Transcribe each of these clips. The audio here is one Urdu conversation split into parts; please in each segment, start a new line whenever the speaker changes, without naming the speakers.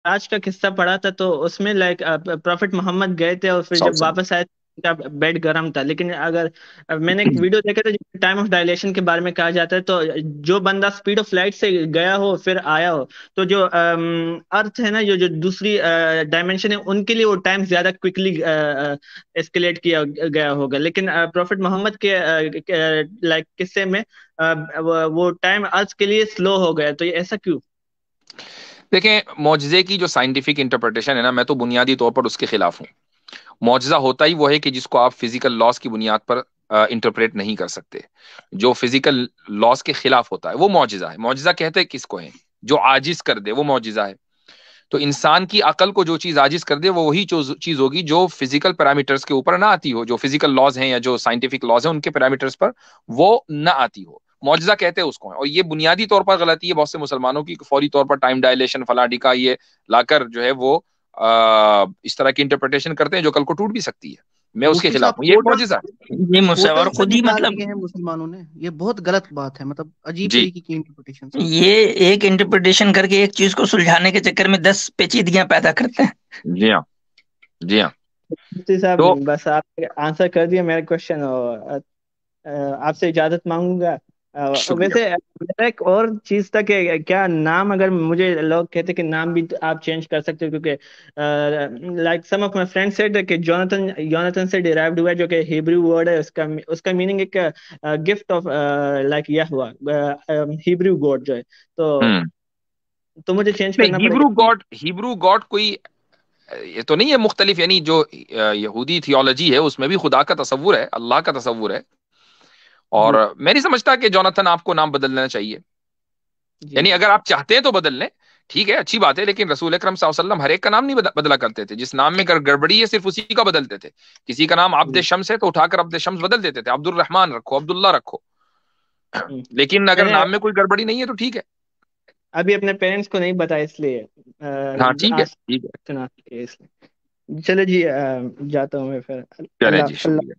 آج کا قصہ پڑھا تھا تو اس میں لائک پروفٹ محمد گئے تھے اور پھر
صلی اللہ
جب
علیہ وسلم۔
واپس آئے ان کا بیڈ گرم تھا، لیکن اگر میں نے ایک ویڈیو دیکھا تھا جو ٹائم آف ڈائلیشن کے بارے میں کہا جاتا ہے، تو جو بندہ اسپیڈ آف لائٹ سے گیا ہو پھر آیا ہو، تو جو ارتھ ہے نا، جو جو دوسری ڈائمینشن ہے، ان کے لیے وہ ٹائم زیادہ کوئکلی اسکیلیٹ کیا گیا ہوگا، لیکن پروفٹ محمد کے لائک قصے میں وہ ٹائم ارتھ کے لیے سلو ہو گیا، تو یہ ایسا کیوں؟
دیکھیں، معجزے کی جو سائنٹیفک انٹرپریٹیشن ہے نا، میں تو بنیادی طور پر اس کے خلاف ہوں۔ معجزہ ہوتا ہی وہ ہے کہ جس کو آپ فزیکل لاس کی بنیاد پر انٹرپریٹ نہیں کر سکتے، جو فزیکل لاس کے خلاف ہوتا ہے وہ معجزہ ہے۔ معجزہ کہتے ہیں کس کو ہے؟ جو عاجز کر دے وہ معجزہ ہے۔ تو انسان کی عقل کو جو چیز عاجز کر دے وہ وہی چیز ہوگی جو فزیکل پیرامیٹرز کے اوپر نہ آتی ہو، جو فزیکل لاز ہیں یا جو سائنٹیفک لاز ہیں ان کے پیرامیٹرز پر وہ نہ آتی ہو، معجزہ کہتے ہیں اس کو۔ اور یہ بنیادی طور پر غلطی ہے بہت سے مسلمانوں کی کہ فوری طور پر ٹائم ڈائلیشن فلاں کا یہ لا کر جو ہے وہ اس طرح کی انٹرپریٹیشن کرتے ہیں جو کل کو ٹوٹ بھی سکتی ہے۔ میں اس کے
مفتی
خلاف
صاحب
ہوں، یہ ایک معجزہ
پورٹل
ہے۔
جی مصعب، اور
پورٹل سے
خود ہی
نکال
مطلب
دیے ہیں مسلمانوں نے، یہ بہت غلط بات ہے، مطلب عجیب
جی
طریقے کی انٹرپریٹیشن ہے۔
یہ ایک انٹرپریٹیشن کر کے ایک چیز کو سلجھانے کے چکر میں 10 پیچیدگیاں پیدا کرتے ہیں۔
جی ہاں، جی ہاں۔
مفتی صاحب،
تو
بس آپ نے آنسر کر دیا میرا کوشچن، اور آپ سے اجازت مانگوں گا۔
شکریہ۔
ویسے میرا ایک اور چیز تھا کہ کیا نام، اگر مجھے لوگ کہتے کہ نام بھی آپ چینج کر سکتے ہو، کیونکہ like some of my friend said کہ جوناتhan سے ڈیرائیوڈ ہوا ہے، جو کہ ہیبریو ورڈ ہے، اس کا میننگ ایک گفٹ آف لائک یہ ہوا ہیبریو گاڈ جو ہے،
ہوں
تو مجھے چینج
نہیں،
کرنا پڑے
ہیبرو
گا؟
گاڈ، ہیبرو گاڈ کوئی یہ تو نہیں ہے مختلف، یعنی جو یہودی تھیولوجی ہے اس میں بھی خدا کا تصور ہے، اللہ کا تصور ہے۔ اور
جی
میں نہیں سمجھتا کہ جوناتhan آپ کو نام بدل لینا چاہیے،
جی
یعنی
جی
اگر آپ چاہتے ہیں تو بدل لیں، ٹھیک ہے، اچھی بات ہے، لیکن رسول اکرم صلی اللہ علیہ وسلم ہر ایک کا نام نہیں بدلا کرتے تھے، جس نام میں گڑبڑی ہے صرف اسی کا بدلتے تھے۔ کسی کا نام عبد
جی
شمس ہے تو اٹھا کر عبد شمس بدل دیتے تھے، عبد الرحمن رکھو، عبداللہ رکھو، لیکن
میں
اگر
نے
نام میں کوئی گڑبڑی نہیں ہے تو ٹھیک ہے۔
ابھی اپنے پیرنٹس کو نہیں بتایا، اس لیے
ہاں ٹھیک ہے،
آج
ٹھیک ہے،
سنا کے اس لیے، چلے جی جاتا ہوں میں پھر۔
چلیں جی،
اللہ اللہ
شکریہ،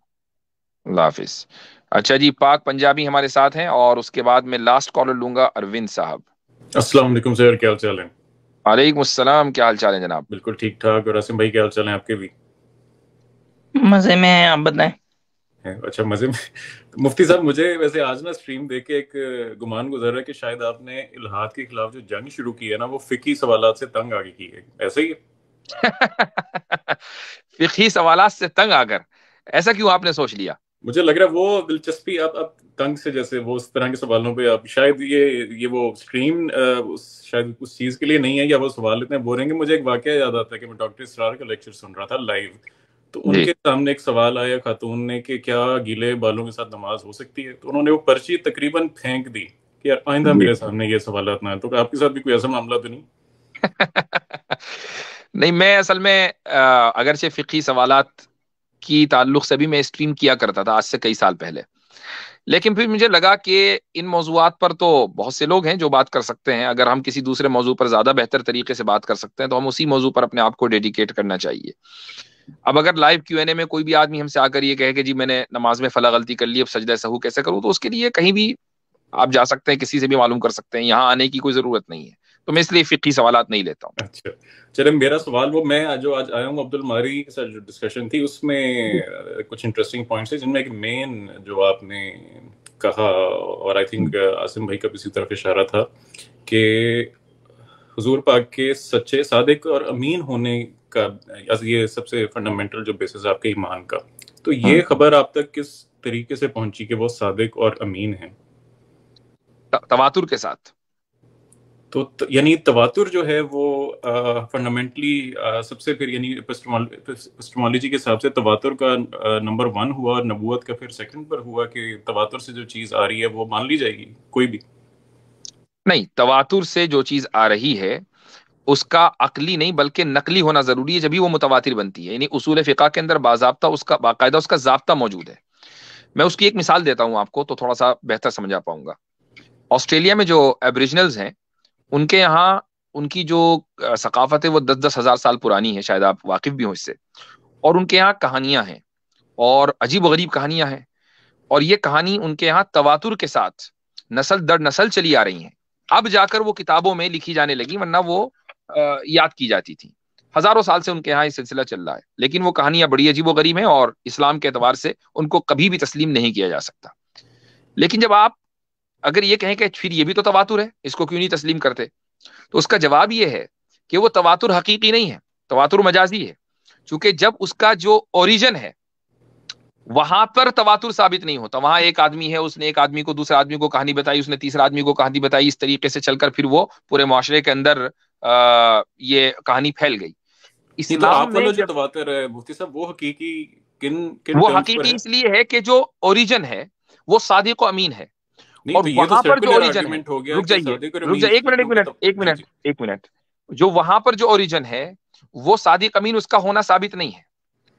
اللہ حافظ۔ اچھا جی، پاک پنجابی ہمارے ساتھ ہیں، اور اس کے بعد میں لاسٹ کالر لوں گا اروند صاحب۔
السلام علیکم سر، کیا حال چال ہے؟
وعلیکم السلام، کیا حال چال ہے جناب؟
بالکل ٹھیک ٹھاک۔ اور عاصم بھائی کیا حال چال ہیں آپ کے بھی؟
مزے میں ہیں، آپ بتائیں۔
اچھا، مزے میں۔ مفتی صاحب، مجھے ویسے آج نا اسٹریم دیکھ کے ایک گمان گزر رہا ہے کہ شاید آپ نے الحاد کے خلاف جو جنگ شروع کی ہے نا، وہ فقہی سوالات سے تنگ آگے کی ہے، ایسا ہی ہے؟
فقہی سوالات سے تنگ آ کر ایسا کیوں آپ نے سوچ لیا؟
مجھے لگ رہا ہے وہ دلچسپی آپ تنگ سے، جیسے وہ اس طرح کے سوالوں پہ آپ شاید یہ وہ اسٹریم شاید اس چیز کے لیے نہیں ہے، یا وہ سوال اتنے بورنگ ہیں۔ مجھے ایک واقعہ یاد آتا ہے کہ میں ڈاکٹر اسرار کا لیکچر سن رہا تھا لائیو، تو ان
جی
کے سامنے ایک سوال آیا خاتون نے کہ کیا گیلے بالوں کے ساتھ نماز ہو سکتی ہے، تو انہوں نے وہ پرچی تقریباً پھینک دی کہ یار آئندہ
جی
میرے سامنے یہ سوالات نہ آئیں۔ تو آپ کے ساتھ بھی کوئی ایسا معاملہ تو نہیں؟
نہیں، میں اصل میں اگرچہ فقہی سوالات کی تعلق سے بھی میں اسٹریم کیا کرتا تھا آج سے کئی سال پہلے، لیکن پھر مجھے لگا کہ ان موضوعات پر تو بہت سے لوگ ہیں جو بات کر سکتے ہیں، اگر ہم کسی دوسرے موضوع پر زیادہ بہتر طریقے سے بات کر سکتے ہیں تو ہم اسی موضوع پر اپنے آپ کو ڈیڈیکیٹ کرنا چاہیے۔ اب اگر لائیو کیو این اے میں کوئی بھی آدمی ہم سے آ کر یہ کہے کہ جی میں نے نماز میں فلاں غلطی کر لی، اب سجدہ سہو کیسے کروں، تو اس کے لیے کہیں بھی آپ جا سکتے ہیں، کسی سے بھی معلوم کر سکتے ہیں، یہاں آنے کی کوئی ضرورت نہیں ہے، تو میں اس لیے فقہی سوالات نہیں لیتا ہوں۔
اچھا چلے، میرا سوال وہ میں جو آج آیا ہوں عبد الماری کے ساتھ جو ڈسکشن تھی اس میں کچھ انٹرسٹنگ پوائنٹس تھے، جن میں ایک مین جو آپ نے کہا، اور آئی تھنک عاصم بھائی کا بھی اسی طرف اشارہ تھا، کہ حضور پاک کے سچے، صادق اور امین ہونے کا یہ سب سے فنڈامنٹل جو بیسس آپ کے ایمان کا، تو یہ خبر آپ تک کس طریقے سے پہنچی کہ وہ صادق اور امین ہیں؟
تواتر کے ساتھ۔
تو یعنی تواتر جو ہے وہ فنڈامنٹلی سب سے، پھر یعنی اپسٹمالوجی کے حساب سے تواتر کا نمبر 1 ہوا، اور نبوت کا پھر سیکنڈ پر ہوا، کہ تواتر سے جو چیز آ رہی ہے وہ مان لی جائے گی کوئی بھی؟
نہیں، تواتر سے جو چیز آ رہی ہے اس کا عقلی نہیں بلکہ نقلی ہونا ضروری ہے، جبھی وہ متواتر بنتی ہے، یعنی اصول فقہ کے اندر باضابطہ اس کا باقاعدہ اس کا ضابطہ موجود ہے۔ میں اس کی ایک مثال دیتا ہوں آپ کو تو تھوڑا سا بہتر سمجھا پاؤں گا۔ آسٹریلیا میں جو ایبریجنلز ہیں، ان کے یہاں ان کی جو ثقافت ہے وہ 10,000 سال پرانی ہے، شاید آپ واقف بھی ہوں اس سے، اور ان کے یہاں کہانیاں ہیں، اور عجیب و غریب کہانیاں ہیں، اور یہ کہانی ان کے یہاں تواتر کے ساتھ نسل در نسل چلی آ رہی ہیں، اب جا کر وہ کتابوں میں لکھی جانے لگی، ورنہ وہ یاد کی جاتی تھیں. ہزاروں سال سے ان کے ہاں یہ سلسلہ چل رہا ہے, لیکن وہ کہانیاں بڑی عجیب و غریب ہیں اور اسلام کے اعتبار سے ان کو کبھی بھی تسلیم نہیں کیا جا سکتا. لیکن جب آپ اگر یہ کہیں کہ پھر یہ بھی تو تواتر ہے, اس کو کیوں نہیں تسلیم کرتے, تو اس کا جواب یہ ہے کہ وہ تواتر حقیقی نہیں ہے, تواتر مجازی ہے. چونکہ جب اس کا جو اوریجن ہے وہاں پر تواتر ثابت نہیں ہوتا, وہاں ایک آدمی ہے, اس نے ایک آدمی کو دوسرے آدمی کو کہانی بتائی, اس نے تیسرے آدمی کو کہانی بتائی, اس طریقے سے چل کر پھر وہ پورے معاشرے کے اندر یہ کہانی پھیل گئی.
اسلام میں جو تواتر ہے مفتی صاحب وہ حقیقی کن
وہ حقیقی اس لیے ہے کہ جو اوریجن ہے وہ صادق و امین ہے, اور وہاں پر جو اوریجن ہے, رک جائیے ایک منٹ, جو وہاں پر جو اوریجن ہے وہ صادق امین اس کا ہونا ثابت نہیں ہے.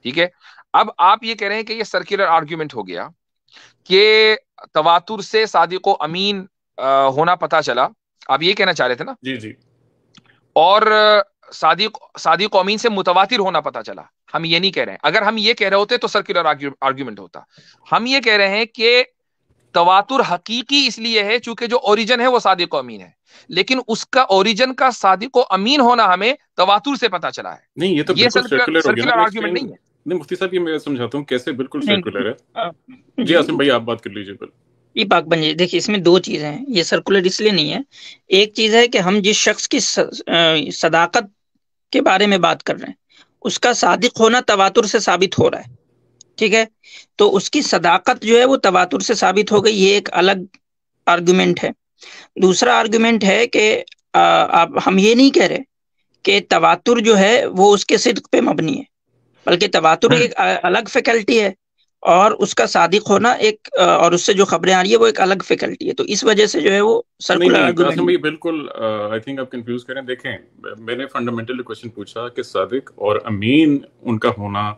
ٹھیک ہے, اب آپ یہ کہہ رہے ہیں کہ یہ سرکولر آرگیومنٹ ہو گیا کہ تواتر سے صادق و امین ہونا پتا چلا, آپ یہ کہنا چاہ رہے تھے نا؟
جی جی.
اور صادق و امین سے متواتر ہونا پتا چلا. ہم یہ نہیں کہہ رہے ہیں, اگر ہم یہ کہہ رہے ہوتے تو سرکولر آرگیومنٹ ہوتا. ہم یہ کہہ رہے ہیں کہ تواتر حقیقی اس لیے ہے چونکہ جو اوریجن ہے وہ صادق و امین ہے, لیکن اس کا اوریجن کا صادق و امین ہونا ہمیں تواتر سے پتا چلا ہے.
نہیں یہ تو بالکل
سرکولر آرگیومنٹ نہیں ہے.
نہیں مفتی صاحب یہ میں سمجھاتا ہوں کیسے بالکل سرکولر ہے. جی عاصم بھائی آپ بات کر لیجیے.
یہ پاک بن جائے. دیکھیے اس میں دو چیزیں ہیں, یہ سرکولر اس لیے نہیں ہے. ایک چیز ہے کہ ہم جس شخص کی صداقت کے بارے میں بات کر رہے ہیں اس کا صادق ہونا تواتر سے ثابت ہو رہا ہے, ٹھیک ہے, تو اس کی صداقت جو ہے وہ تواتر سے ثابت ہو گئی, یہ ایک الگ آرگومنٹ ہے. دوسرا آرگومنٹ ہے کہ ہم یہ نہیں کہہ رہے کہ تواتر جو ہے وہ اس کے صدق پہ مبنی ہے, بلکہ تواتر ایک الگ فیکلٹی ہے اور اس کا صادق ہونا ایک, اور اس سے جو خبریں آ رہی ہے وہ ایک الگ فیکلٹی ہے. تو اس وجہ سے جو ہے وہ سرکولر آرگومنٹ.
بالکل آئی تھنک آپ کنفیوز کریں. دیکھیں میں نے فنڈامنٹل کوشچن پوچھا کہ صادق اور امین ان کا ہونا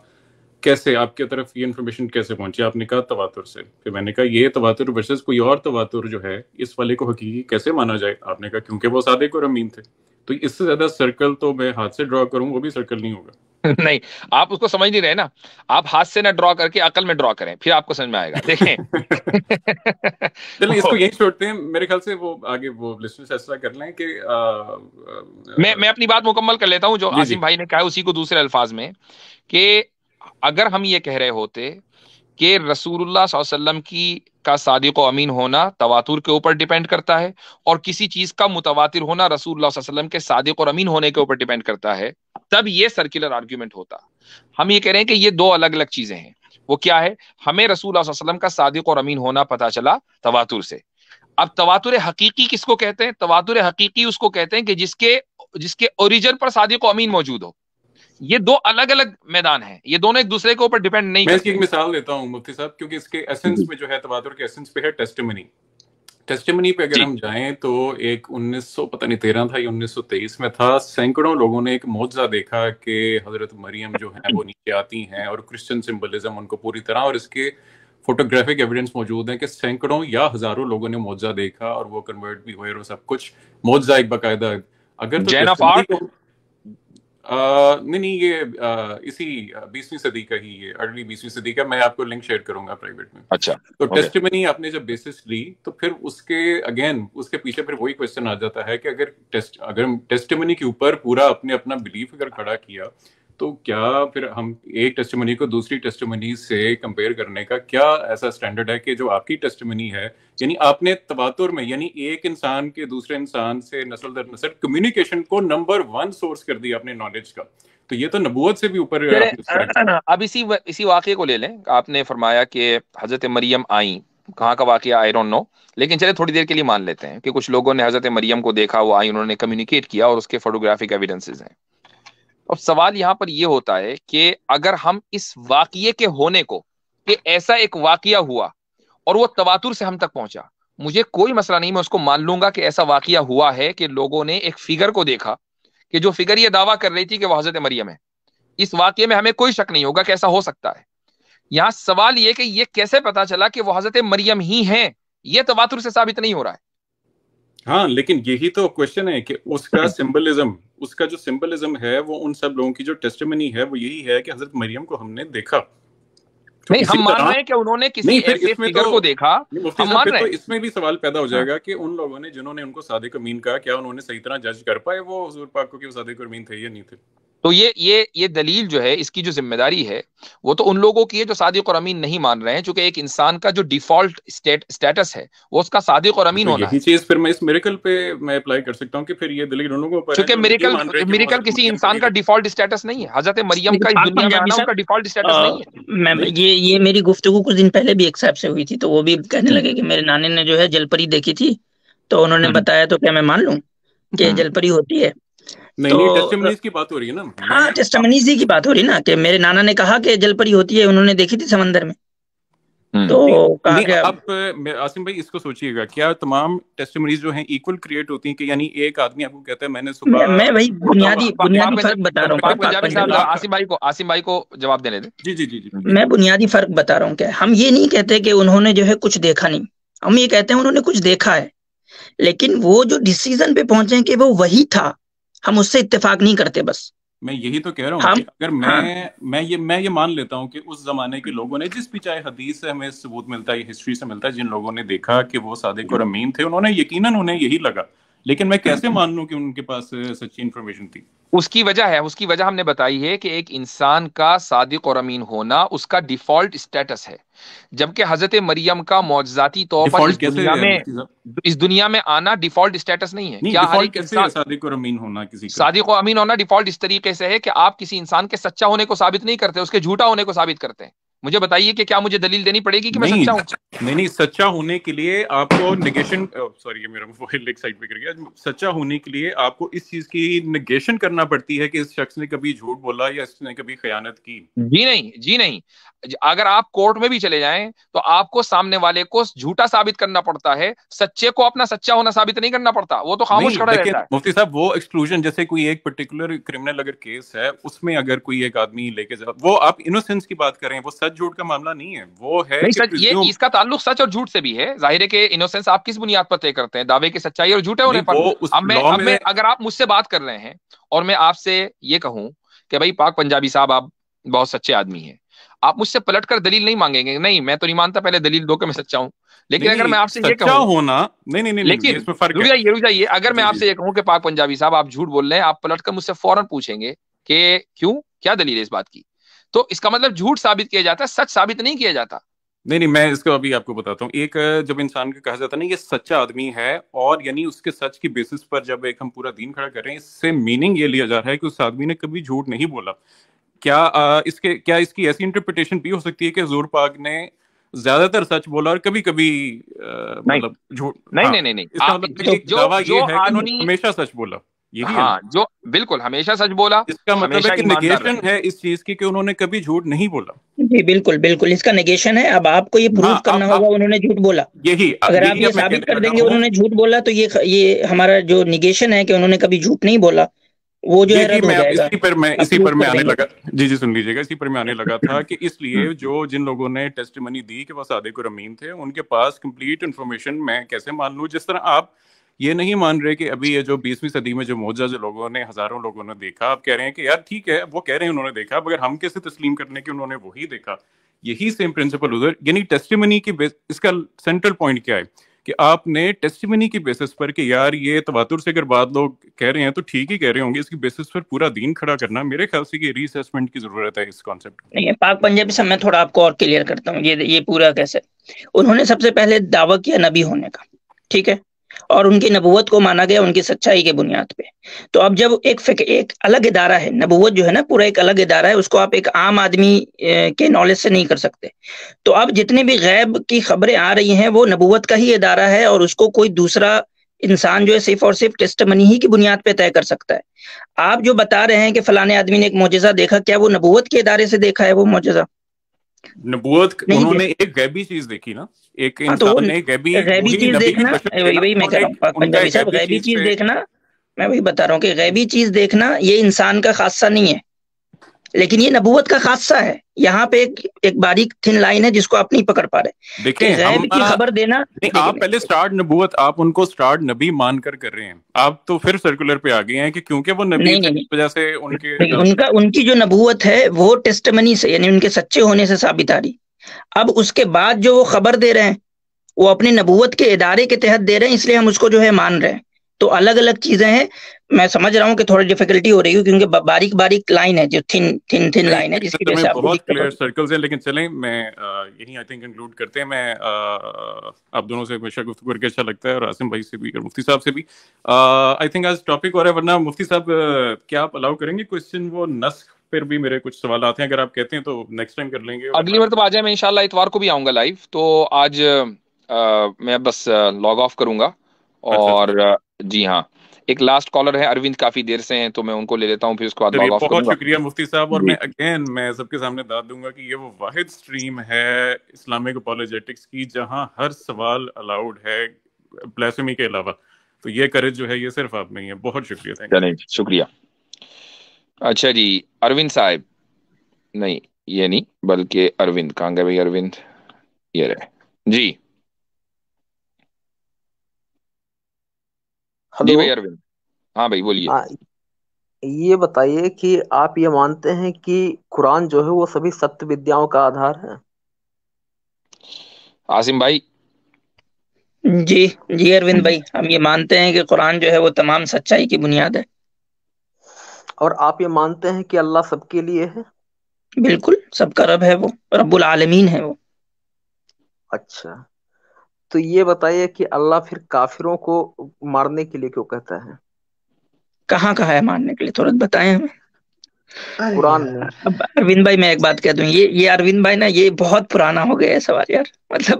کیسے, آپ کی طرف یہ انفارمیشن کیسے پہنچی؟ آپ نے کہا تواتر سے. پھر میں نے کہا یہ تواتر ورسز کوئی اور تواتر جو ہے اس والے کو حقیقی کیسے مانا جائے؟ آپ نے کہا کیونکہ وہ صادق اور امین تھے. تو اس سے زیادہ سرکل تو میں ہاتھ سے ڈرا کروں وہ بھی سرکل نہیں ہوگا.
نہیں, آپ اس کو سمجھ نہیں رہے نا. آپ ہاتھ سے نہ ڈرا کر کے عقل میں ڈرا کریں, پھر آپ کو سمجھ میں آئے گا. دیکھیں
چلیں اس کو یہی چھوڑتے ہیں. میرے خیال سے وہ آگے وہ لسنرز فیصلہ کر لیں کہ
میں اپنی بات مکمل کر لیتا ہوں جو عاصم بھائی نے کہا اسی کو دوسرے الفاظ میں, کہ اگر ہم یہ کہہ رہے ہوتے کہ رسول اللہ صلی اللہ علیہ وسلم کی کا صادق و امین ہونا تواتر کے اوپر ڈیپینڈ کرتا ہے, اور کسی چیز کا متواتر ہونا رسول اللہ صلی اللہ علیہ وسلم کے صادق اور امین ہونے کے اوپر ڈیپینڈ کرتا ہے, تب یہ سرکولر آرگیومنٹ ہوتا. ہم یہ کہہ رہے ہیں کہ یہ دو الگ الگ چیزیں ہیں. وہ کیا ہے؟ ہمیں رسول اللہ صلی اللہ علیہ وسلم کا صادق اور امین ہونا پتا چلا تواتر سے. اب تواتر حقیقی کس کو کہتے ہیں؟ تواتر حقیقی اس کو کہتے ہیں کہ جس کے اوریجن پر صادق و امین موجود ہو. یہ دو الگ الگ میدان ہیں, یہ دونوں ایک دوسرے کے اوپر ڈیپینڈ نہیں.
میں اس کی ایک مثال دیتا ہوں مفتی صاحب, کیونکہ اس کے ایسنس میں جو ہے تواتر کے ایسنس پہ ہے ٹیسٹیمنی. ٹیسٹیمنی پہ اگر ہم جائیں تو ایک 1913 تھا یا 1923 میں تھا, سینکڑوں لوگوں نے ایک معجزہ دیکھا کہ حضرت مریم جو ہے وہ نیچے آتی ہیں, اور کرسچن سمبلزم ان کو پوری طرح, اور اس کے فوٹوگرافک ایویڈنس موجود ہیں کہ سینکڑوں یا ہزاروں لوگوں نے معجزہ دیکھا اور وہ کنورٹ بھی ہوئے اور سب کچھ معجزہ ایک باقاعدہ. اگر تو نہیں یہ اسی 20ویں صدی کا ہی, یہ ارلی 20ویں صدی کا, میں آپ کو لنک شیئر کروں گا پرائیویٹ میں.
اچھا,
تو ٹیسٹیمنی آپ نے جب بیسس لی تو پھر اس کے اگین اس کے پیچھے پھر وہی کوشچن آ جاتا ہے کہ اگر ٹیسٹیمنی کے اوپر پورا اپنا بلیف اگر کھڑا کیا تو کیا پھر ہم ایک ٹیسٹیمنی کو دوسری ٹیسٹیمنی سے کمپیئر کرنے کا کیا ایسا سٹینڈرڈ ہے کہ جو آپ کی ٹیسٹیمنی ہے, یعنی آپ نے تواتر میں یعنی ایک انسان کے دوسرے انسان سے نسل در نسل کمیونیکیشن کو نمبر 1 سورس کر دیا اپنے نالج کا, تو یہ تو نبوت سے بھی اوپر.
اب اسی واقعے کو لے لیں. آپ نے فرمایا کہ حضرت مریم آئیں, کہاں کا واقعہ آئی ڈونٹ نو, لیکن چلے تھوڑی دیر کے لیے مان لیتے ہیں کہ کچھ لوگوں نے حضرت مریم کو دیکھا, وہ آئی, انہوں نے کمیونیکیٹ کیا اور اس کے فوٹوگرافک ایویڈنسز ہیں. اب سوال یہاں پر یہ ہوتا ہے کہ اگر ہم اس واقعے کے ہونے کو, کہ ایسا ایک واقعہ ہوا اور وہ تواتر سے ہم تک پہنچا, مجھے کوئی مسئلہ نہیں, میں اس کو مان لوں گا کہ ایسا واقعہ ہوا ہے کہ لوگوں نے ایک فگر کو دیکھا کہ جو فگر یہ دعویٰ کر رہی تھی کہ وہ حضرت مریم ہے. اس واقعے میں ہمیں کوئی شک نہیں ہوگا کہ ایسا ہو سکتا ہے. یہاں سوال یہ کہ یہ کیسے پتا چلا کہ وہ حضرت مریم ہی ہیں؟ یہ تواتر سے ثابت نہیں ہو رہا ہے.
ہاں لیکن یہی تو کوشچن ہے کہ اس کا سمبلزم, اس کا جو سمبلزم ہے وہ ان سب لوگوں کی جو ٹیسٹیمنی ہے وہ یہی ہے کہ حضرت مریم کو ہم نے دیکھا.
نہیں ہم مان رہے ہیں کہ انہوں نے کسی ایسے فگر کو دیکھا، ہم مان رہے ہیں.
اس میں بھی سوال پیدا ہو جائے گا کہ ان لوگوں نے جنہوں نے ان کو صادق امین کہا، کیا انہوں نے صحیح طرح جج کر پائے وہ حضور پاک کو کہ وہ صادق امین تھے یا نہیں تھے؟
تو یہ دلیل جو ہے، اس کی جو ذمہ داری ہے وہ تو ان لوگوں کی ہے جو صادق اور امین نہیں مان رہے ہیں، چونکہ ایک انسان کا جو ڈیفالٹ اسٹیٹس ہے وہ اس کا صادق اور امین ہونا ہے.
یہی چیز پھر میں اس میریکل پہ میں اپلائی کر سکتا ہوں کہ پھر یہ دلیل ان لوگوں پر،
چونکہ میریکل کسی انسان کا ڈیفالٹ اسٹیٹس نہیں ہے. حضرت مریم کا اس دنیا میں آنا ان کا ڈیفالٹ اسٹیٹس نہیں ہے.
یہ میری گفتگو کچھ دن پہلے بھی ایک صاحب سے ہوئی تھی، تو وہ بھی کہنے لگے کہ میرے نانے نے جو ہے جل پری دیکھی تھی، تو انہوں نے بتایا، تو کیا میں مان لوں کہ جل پری ہوتی ہے؟
نہیں، ٹیسٹیمنیز کی بات ہو رہی ہے نا.
ہاں، ٹیسٹیمنیز کی بات ہو رہی ہے نا، کہ میرے نانا نے کہا کہ جل پری ہوتی ہے، انہوں نے دیکھی تھی سمندر میں. تو
اب عاصم بھائی اس کو سوچئے گا، کیا تمام ٹیسٹیمنیز جو ہیں ایکول کریٹ ہوتی ہیں کہ یعنی ایک آدمی آپ کو کہتا ہے میں نے صبح،
میں وہی بنیادی فرق بتا رہا ہوں.
عاصم بھائی کو جواب دینے دیں.
جی
میں بنیادی فرق بتا رہا ہوں کہ ہم یہ نہیں کہتے کہ انہوں نے جو ہے کچھ دیکھا نہیں، ہم یہ کہتے ہیں انہوں نے کچھ دیکھا ہے، لیکن وہ جو ڈیسیزن پہ پہنچے کہ وہ وہی تھا، ہم اس سے اتفاق نہیں کرتے. بس
میں یہی تو کہہ رہا ہوں کہ اگر میں یہ مان لیتا ہوں کہ اس زمانے کے لوگوں نے، جس بھی چاہے حدیث سے ہمیں ثبوت ملتا ہے، ہسٹری سے ملتا ہے، جن لوگوں نے دیکھا کہ وہ صادق اور امین تھے، انہوں نے یقیناً انہیں یہی لگا، لیکن میں کیسے مان لوں کہ ان کے پاس سچی انفارمیشن تھی؟
اس کی وجہ ہم نے بتائی ہے کہ ایک انسان کا صادق اور امین ہونا اس کا ڈیفالٹ اسٹیٹس ہے، جبکہ حضرت مریم کا معجزاتی طور پر اس دنیا میں آنا ڈیفالٹ اسٹیٹس نہیں ہے. کیا ہر ایک انسان
صادق اور امین ہونا، کسی
صادق و امین ہونا ڈیفالٹ اس طریقے سے ہے کہ آپ کسی انسان کے سچا ہونے کو ثابت نہیں کرتے، اس کے جھوٹا ہونے کو ثابت کرتے ہیں. مجھے بتائیے کہ کیا مجھے دلیل دینی پڑے گی کہ میں سچا ہوں؟
نہیں، سچا ہونے کے لیے آپ کو نیگیشن، سوری میرا موبائل ایک سائڈ پہ گر گیا. سچا ہونے کے لیے آپ کو اس چیز کی نیگیشن کرنا پڑتی ہے کہ اس شخص نے کبھی جھوٹ بولا یا اس نے کبھی خیانت کی.
جی نہیں. اگر آپ کورٹ میں بھی چلے جائیں تو آپ کو سامنے والے کو جھوٹا ثابت کرنا پڑتا ہے، سچے کو اپنا سچا ہونا ثابت نہیں کرنا پڑتا، وہ تو خاموش کھڑا رہتا ہے.
مفتی صاحب وہ ایکسکلوژن، جیسے کوئی ایک پرٹیکولر کرمنل اگر کیس ہے، اس میں اگر کوئی ایک آدمی لے کے وہ آپ انوسینس کی بات کریں، وہ سچ جھوٹ کا معاملہ نہیں ہے، وہ ہے
یہ اس کا تعلق سچ اور جھوٹ سے بھی ہے. ظاہر ہے کہ انوسینس آپ کس بنیاد پر طے کرتے ہیں؟ دعوے کی سچائی اور جھوٹے ہونے پر. اب میں اگر آپ مجھ سے بات کر رہے ہیں اور میں آپ سے یہ کہوں کہ بھائی پاک پنجابی صاحب آپ بہت سچے آدمی ہیں، آپ مجھ سے پلٹ کر دلیل نہیں مانگیں گے. نہیں، میں تو نہیں مانتا، پہلے دلیل دو کہ میں سچا ہوں. لیکن اگر میں آپ سے یہ کہوں
ہونا لیکن
رک جائیے، اگر میں آپ سے یہ کہوں کہ پاک پنجابی صاحب آپ جھوٹ بول رہے ہیں، آپ پلٹ کر مجھ سے فوراً پوچھیں گے کہ کیوں، کیا دلیل ہے اس بات کی، تو اس کا مطلب جھوٹ ثابت کیا جاتا ہے، سچ ثابت نہیں کیا جاتا.
نہیں، میں اس کو ابھی آپ کو بتاتا ہوں. ایک جب انسان کا کہا جاتا ہے نا یہ سچا آدمی ہے، اور یعنی اس کے سچ کی بیسس پر جب ایک ہم پورا دین کھڑا کر رہے ہیں، اس سے میننگ یہ لیا جا رہا ہے کہ اس آدمی نے کبھی جھوٹ نہیں بولا. کیا اس کی ایسی انٹرپریٹیشن بھی ہو سکتی ہے کہ حضور پاک نے زیادہ تر سچ بولا اور کبھی کبھی مطلب جھوٹ؟
نہیں،
اس کا مطلب دعویٰ یہ ہے کہ انہوں نے ہمیشہ سچ بولا.
ہاں، جو بالکل ہمیشہ سچ بولا،
اس کا مطلب ہے کہ نیگیشن ہے اس چیز کی کہ انہوں نے کبھی جھوٹ نہیں بولا.
جی بالکل اس کا نیگیشن ہے. اب آپ کو یہ پروف کرنا ہوگا انہوں نے جھوٹ بولا. اگر آپ یہ ثابت کر دیں گے انہوں نے جھوٹ بولا، تو یہ ہمارا جو نیگیشن ہے کہ انہوں نے کبھی جھوٹ نہیں بولا، وہ جو ہے رد ہو جائے گا.
اسی پر میں آنے لگا. جی سن لیجیے گا، اسی پر میں آنے لگا تھا کہ اس لیے جن لوگوں نے ٹیسٹیمنی دی کہ وہ صادق اور امین تھے، ان کے پاس کمپلیٹ انفارمیشن میں کیسے مان لوں؟ جس طرح آپ یہ نہیں مان رہے کہ ابھی یہ جو 20ویں صدی میں جو معجزہ جو لوگوں نے، ہزاروں لوگوں نے دیکھا، آپ کہہ رہے ہیں کہ یار ٹھیک ہے، وہ کہہ رہے ہیں انہوں نے دیکھا، مگر ہم کیسے تسلیم کرنے کہ انہوں نے وہی دیکھا؟ یہی سیم پرنسپل ادھر، یعنی ٹیسٹیمنی کی اس کا سینٹرل پوائنٹ کیا ہے کہ آپ نے ٹیسٹیمنی کی بیسس پر کہ یار یہ تواتر سے اگر بعض لوگ کہہ رہے ہیں تو ٹھیک ہی کہہ رہے ہوں گے، اس کی بیسس پر پورا دین کھڑا کرنا، میرے خیال سے یہ ری اسیسمنٹ کی ضرورت ہے اس کانسیپٹ کو.
نہیں، پاک پنجابی سے میں تھوڑا آپ کو اور کلیئر کرتا ہوں یہ پورا کیسے. انہوں نے سب سے پہلے دعویٰ کیا نبی ہونے کا، ٹھیک ہے، اور ان کی نبوت کو مانا گیا ان کی سچائی کے بنیاد پہ. تو اب جب ایک الگ ادارہ ہے، نبوت جو ہے نا پورا ایک الگ ادارہ ہے، اس کو آپ ایک عام آدمی کے نالج سے نہیں کر سکتے. تو اب جتنے بھی غیب کی خبریں آ رہی ہیں وہ نبوت کا ہی ادارہ ہے، اور اس کو کوئی دوسرا انسان جو ہے صرف اور صرف ٹیسٹمنی ہی کی بنیاد پہ طے کر سکتا ہے. آپ جو بتا رہے ہیں کہ فلانے آدمی نے ایک معجزہ دیکھا، کیا وہ نبوت کے ادارے سے دیکھا ہے وہ معجزہ؟
نبوت انہوں نے ایک غیبی چیز دیکھی نا، ایک انسان نے غیبی
چیز دیکھنا، وہی میں کہہ رہا ہوں پاک پنجابی صاحب، غیبی چیز دیکھنا، میں وہی بتا رہا ہوں کہ غیبی چیز دیکھنا یہ انسان کا خاصہ نہیں ہے، لیکن یہ نبوت کا خاصہ ہے. یہاں پہ ایک باریک تھن لائن ہے جس کو آپ نہیں پکڑ پا رہے.
دیکھیں
غیب کی خبر دینا،
آپ پہلے سٹارٹ نبوت، آپ ان کو سٹارٹ نبی مان کر رہے ہیں، آپ تو پھر سرکولر پہ آ گئے ہیں کہ کیونکہ وہ نبی کی وجہ سے ان کی جو نبوت
ہے وہ ٹیسٹمنی سے، یعنی ان کے سچے ہونے سے ثابت آ رہی. اب اس کے بعد جو وہ خبر دے رہے ہیں وہ اپنی نبوت کے ادارے کے تحت دے رہے ہیں، اس لیے ہم اس کو جو ہے مان رہے ہیں. تو الگ الگ چیزیں ہیں. میں سمجھ رہا ہوں کہ تھوڑی ڈیفیکلٹی ہو رہی ہے کیونکہ باریک باریک لائن ہے، جو تھن لائن ہے، جس کی وجہ سے آپ کو
بہت
دقت
کلیئر
ہوگی.
سرکلز ہیں. لیکن چلیں میں یہیں آئی تھنک کنکلوڈ کرتے ہیں. میں آپ دونوں سے ہمیشہ گفتگو کر کے اچھا لگتا ہے، اور عاصم بھائی سے بھی اور مفتی صاحب سے بھی. آئی تھنک آج ٹاپک اور ہے، ورنہ مفتی صاحب کیا آپ الاؤ کریں گے کوشچن؟ وہ نسخ پھر بھی میرے کچھ سوالات ہیں، اگر آپ کہتے ہیں تو نیکسٹ ٹائم کر لیں گے.
اگلی مرتبہ آ جائیں، میں انشاءاللہ اتوار کو بھی آؤں گا لائیو. تو آج میں بس لاگ آف کروں گا.
اچھا
اور
اچھا،
جی ہاں، ایک لاسٹ کالر ہے اروند، کافی دیر سے ہیں، تو میں ان کو لے لیتا ہوں، پھر اس کے بعد
چلیے
لاگ آف
بہت
کروں گا.
شکریہ مفتی صاحب. اور
جی
میں اگین میں سب کے سامنے داد دوں گا کہ یہ وہ واحد سٹریم ہے اسلامک اپولوجیٹکس کی جہاں ہر سوال الاؤڈ ہے بلیسمی کے علاوہ. تو یہ کریج جو ہے یہ صرف آپ میں ہی ہے. بہت شکریہ، تھینک یو.
چلیں، شکریہ. اچھا جی، اروند صاحب، نہیں یہ نہیں بلکہ اروند، کہاں گئے بھائی اروند؟ یہ رہے جی. جی
ہلو.
بھائی اروند، ہاں بھائی بولیے.
ہاں، یہ بتائیے کہ آپ یہ مانتے ہیں کہ قرآن جو ہے وہ سبھی ستیہ ودیاؤں کا آدھار ہے؟
عاصم بھائی.
جی جی اروند بھائی، ہم یہ مانتے ہیں کہ قرآن جو ہے وہ تمام سچائی کی بنیاد ہے.
اور آپ یہ مانتے ہیں کہ اللہ سب کے لیے ہے؟
بالکل، سب کا رب ہے، وہ رب العالمین ہے وہ.
اچھا، تو یہ بتائیے کہ اللہ پھر کافروں کو مارنے کے لیے کیوں کہتا ہے؟
کہاں کہا ہے ماننے کے لیے؟ تھوڑا بتائیں ہمیں.
ارے
قرآن میں.
یار،
اب اروند بھائی میں ایک بات کہہ دوں، یہ اروند بھائی نا، یہ بہت پرانا ہو گیا ہے سوال یار. مطلب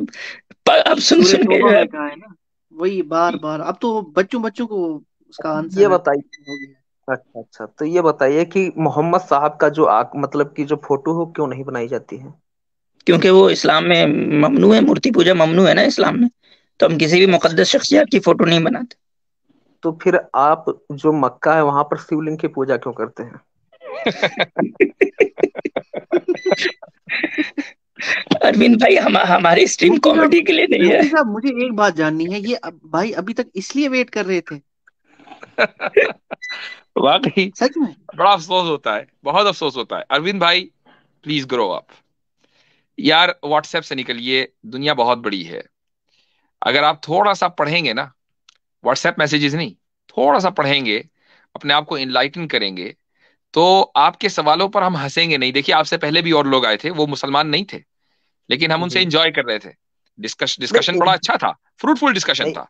اب سن
سورہ
سن کے
توبہ
جو ہے.
میں کہا ہے نا، وہی بار بار. اب تو بچوں کو اس کا
یہ
آنسر
بتائیے.
ہو گیا.
اچھا اچھا، تو یہ بتائیے کہ محمد صاحب کا جو مطلب کہ جو فوٹو ہو کیوں نہیں بنائی جاتی ہے؟
کیونکہ وہ اسلام میں ممنوع ہے، مورتی پوجا ممنوع ہے نا اسلام میں. تو ہم کسی بھی
اچھا،
مقدس شخصیات کی فوٹو نہیں بناتے.
تو پھر آپ جو مکہ ہے وہاں پر شیو لنگ کی پوجا کیوں کرتے ہیں؟
اروند بھائی، ہماری اسٹریم
مفتی صاحب
کامیڈی کے لیے نہیں ہے.
مفتی صاحب مجھے ایک بات جاننی ہے. یہ بھائی ابھی تک اس لیے ویٹ کر رہے تھے؟
واقعی
سچ میں؟
بڑا افسوس ہوتا ہے، بہت افسوس ہوتا ہے. اروند بھائی پلیز گرو اپ یار. واٹس ایپ سے نکلیے، دنیا بہت بڑی ہے. اگر آپ تھوڑا سا پڑھیں گے نا، واٹس ایپ میسیجز نہیں، تھوڑا سا پڑھیں گے، اپنے آپ کو انلائٹن کریں گے، تو آپ کے سوالوں پر ہم ہنسیں گے نہیں. دیکھیے، آپ سے پہلے بھی اور لوگ آئے تھے، وہ مسلمان نہیں تھے، لیکن ہم ان سے
جی.
انجوائے کر رہے تھے. ڈسکشن
نہیں
بڑا اچھا تھا، فروٹفل ڈسکشن
نہیں،
تھا.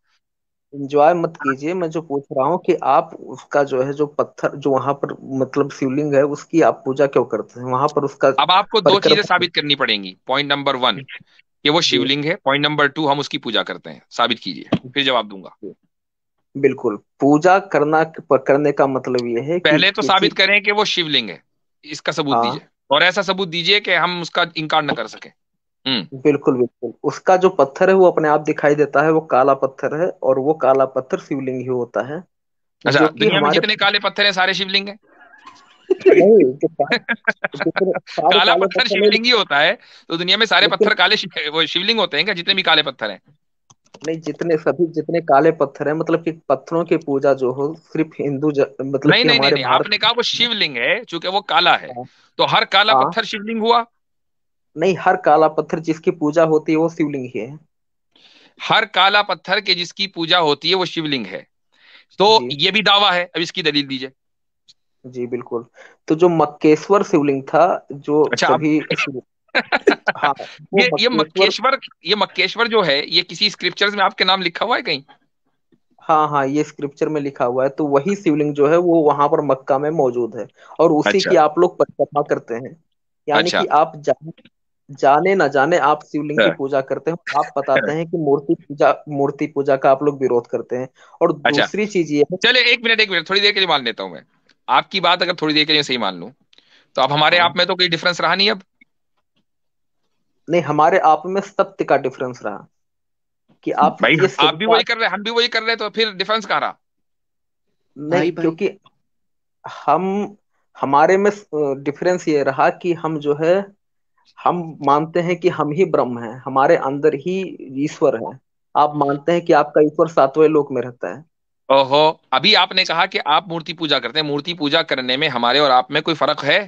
انجوائے مت کیجیے. میں جو پوچھ رہا ہوں کہ آپ اس کا جو ہے جو پتھر جو وہاں پر مطلب شیولنگ ہے اس کی آپ پوجا کیوں کرتے ہیں وہاں پر؟ اس کا
اب آپ کو دو چیزیں
پرکرم.
ثابت کرنی پڑیں گی. پوائنٹ نمبر 1 کہ وہ
جی
شیولنگ ہے. پوائنٹ نمبر 2 ہم اس کی پوجا کرتے ہیں. ثابت کیجیے، پھر جواب دوں گا.
جی، بالکل. پوجا کرنے کا مطلب یہ ہے کہ
پہلے تو
کسی.
ثابت کریں کہ وہ شیولنگ ہے، اس کا ثبوت
ہاں،
دیجیے، اور ایسا ثبوت دیجیے کہ ہم اس کا انکار نہ کر سکیں.
بالکل بالکل. اس کا جو پتھر ہے وہ اپنے آپ دکھائی دیتا ہے، وہ کالا پتھر ہے، اور وہ کالا پتھر شیولنگ ہی ہوتا ہے.
اچھا،
جو کہ
دنیا میں
ہمارے
جتنے کالے پتھر ہیں سارے شیولنگ ہیں؟
نہیں، جو جتنے سارے
کالا
کالے
پتھر
پتھر نہیں.
شیولنگ ہی ہوتا ہے، تو دنیا میں سارے
لیکن
پتھر کالے وہ شیولنگ ہوتے ہیں کیا؟ جتنے بھی کالے پتھر ہیں؟
نہیں، جتنے کالے پتھر ہیں مطلب کہ پتھروں کی پوجا جو ہو صرف مطلب
نہیں
کہ
نہیں نہیں
ہمارے
نہیں، آپ
بھارت.
نے کہا وہ شیولنگ ہے، چونکہ وہ کالا ہے،
ہاں
تو ہر کالا
ہاں.
پتھر شیولنگ ہوا؟
نہیں، ہر کالا پتھر جس کی پوجا ہوتی ہے وہ شیولنگ ہی ہے.
ہر کالا پتھر کے جس کی پوجا ہوتی ہے وہ شیولنگ ہے. تو
جی
یہ بھی دعویٰ ہے، اب اس کی دلیل دیجیے.
جی بالکل. تو جو مکیشور شیولنگ تھا جو
اچھا اب
سبھی. ہاں، وہ
یہ
مکیشور.
مکیشور، یہ مکیشور جو ہے، یہ کسی اسکرپچرز میں آپ کے نام لکھا ہوا ہے کہیں؟
ہاں ہاں، یہ اسکرپچر میں لکھا ہوا ہے. تو وہی شیولنگ جو ہے وہ وہاں پر مکہ میں موجود ہے، اور اسی
اچھا
کی آپ لوگ پریکرما کرتے ہیں. یعنی
اچھا
کہ آپ جانے نہ جانے آپ شیولنگ کی
اچھا
پوجا کرتے ہیں. آپ بتاتے ہیں کہ مورتی پوجا کا آپ لوگ وروଧ کرتے ہیں. اور
اچھا،
دوسری چیز یہ ہے.
چلے ایک منٹ تھوڑی دیر کے لیے مان لیتا ہوں میں آپ کی بات. اگر تھوڑی دیر کے لیے صحیح مان لوں تو اب ہمارے
ہاں،
آپ میں تو کوئی ڈفرنس رہا نہیں اب.
نہیں، ہمارے آپ میں ستیہ کا ڈفرنس رہا کہ آپ
بھائی
یہ
آپ بھی
سبوت.
وہی کر رہے ہیں، ہم بھی وہی کر رہے ہیں، تو پھر ڈفرنس کہاں رہا؟
بھائی
نہیں،
بھائی،
کیونکہ ہمارے میں ڈفرینس یہ رہا کہ ہم جو ہے ہم مانتے ہیں کہ ہم ہی برہم ہیں، ہمارے اندر ہی ایشور ہے. آپ مانتے ہیں کہ آپ کا ایشور ساتویں لوک میں رہتا ہے.
اوہو، ابھی آپ نے کہا کہ آپ مورتی پوجا کرتے ہیں. مورتی پوجا کرنے میں ہمارے اور آپ میں کوئی فرق ہے؟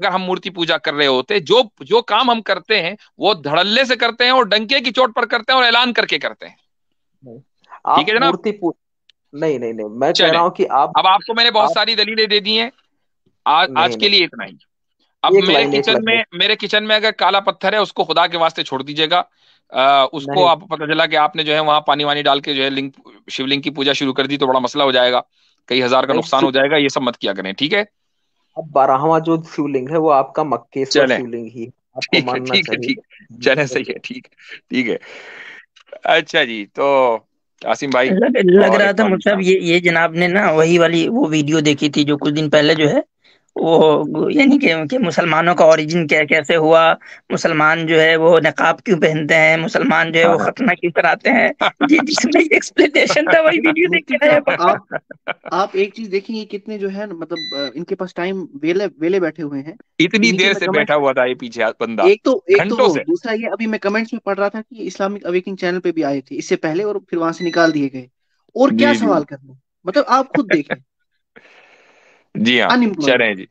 اگر ہم مورتی پوجا کر رہے ہوتے، جو کام ہم کرتے ہیں وہ دھڑلے سے کرتے ہیں اور ڈنکے کی چوٹ پر کرتے ہیں اور اعلان کر کے کرتے ہیں. ٹھیک
آپ
ہے جناب،
مورتی نہیں نہیں نہیں، میں کہہ
چلیں.
رہا ہوں کہ
اب آپ کو میں نے بہت
آپ
ساری دلیلیں دے دی ہیں،
نہیں
آج کے
نہیں،
لیے اتنا ہی. اب
ایک لائن
میرے کچن میں اگر کالا پتھر ہے اس کو خدا کے واسطے چھوڑ دیجیے گا. اس کو
نہیں
آپ پتہ چلا کہ آپ نے جو ہے وہاں پانی وانی ڈال کے جو ہے شیو لنگ کی پوجا شروع کر دی تو بڑا مسئلہ ہو جائے گا، کئی ہزار کا
نہیں،
نقصان ہو جائے گا. یہ سب مت کیا کریں، ٹھیک ہے؟
اب 12واں جو شیو لنگ ہے وہ آپ کا مکیشور
چلیں،
شیو لنگ ہی آپ کو
ٹھیک ہے
ماننا
ٹھیک ہے
چاہیے.
ٹھیک ہے، چلیں صحیح ہے، ٹھیک ہے ٹھیک ہے. اچھا جی، تو قاسم بھائی
لگ
اور
رہا تھا
اقبال
مصعب
صاحب.
یہ جناب نے نا وہی والی وہ ویڈیو دیکھی تھی جو کچھ دن پہلے جو ہے وہ، یعنی کہ مسلمانوں کا اوریجن کیسے ہوا، مسلمان جو ہے وہ نقاب کیوں پہنتے ہیں، مسلمان جو ہے وہ ختنہ کیوں کراتے ہیں، جس میں ایکسپلینیشن تھا وہی ویڈیو دیکھ
مفتی
کے آیا.
صاحب آپ ایک چیز دیکھیں، یہ کتنے جو ہے مطلب ان کے پاس ٹائم ویلے بیٹھے ہوئے ہیں.
اتنی
نیچے
دیر
میں
سے
کمنٹ،
بیٹھا ہوا تھا یہ پیچھے بندہ،
ایک تو
گھنٹوں
وہ
سے.
دوسرا یہ ابھی میں کمنٹس میں پڑھ رہا تھا کہ اسلامک اویکنگ چینل پہ بھی آئے تھے اس سے پہلے اور پھر وہاں سے نکال دیے گئے. اور کیا
جی جی
سوال کرنا، مطلب آپ خود دیکھیں.
جی ہاں،
ان امپلائڈ.
چلیں جی.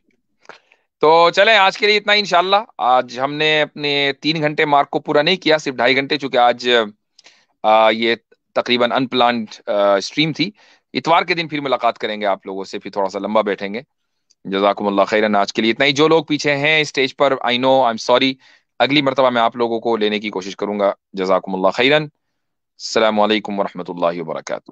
تو چلیں آج کے لیے اتنا ہی انشاءاللہ. آج ہم نے اپنے 3 گھنٹے مارک کو پورا نہیں کیا، صرف 2.5 گھنٹے، چونکہ آج یہ تقریباً ان پلانڈ اسٹریم تھی. اتوار کے دن پھر ملاقات کریں گے آپ لوگوں سے، پھر تھوڑا سا لمبا بیٹھیں گے. جزاکم اللہ خیرن. آج کے لیے اتنا ہی. جو لوگ پیچھے ہیں اسٹیج پر، I know, I am sorry. اگلی مرتبہ میں آپ لوگوں کو لینے کی کوشش کروں گا. جزاکم اللہ خیرن. السلام علیکم ورحمۃ اللہ وبرکاتہ.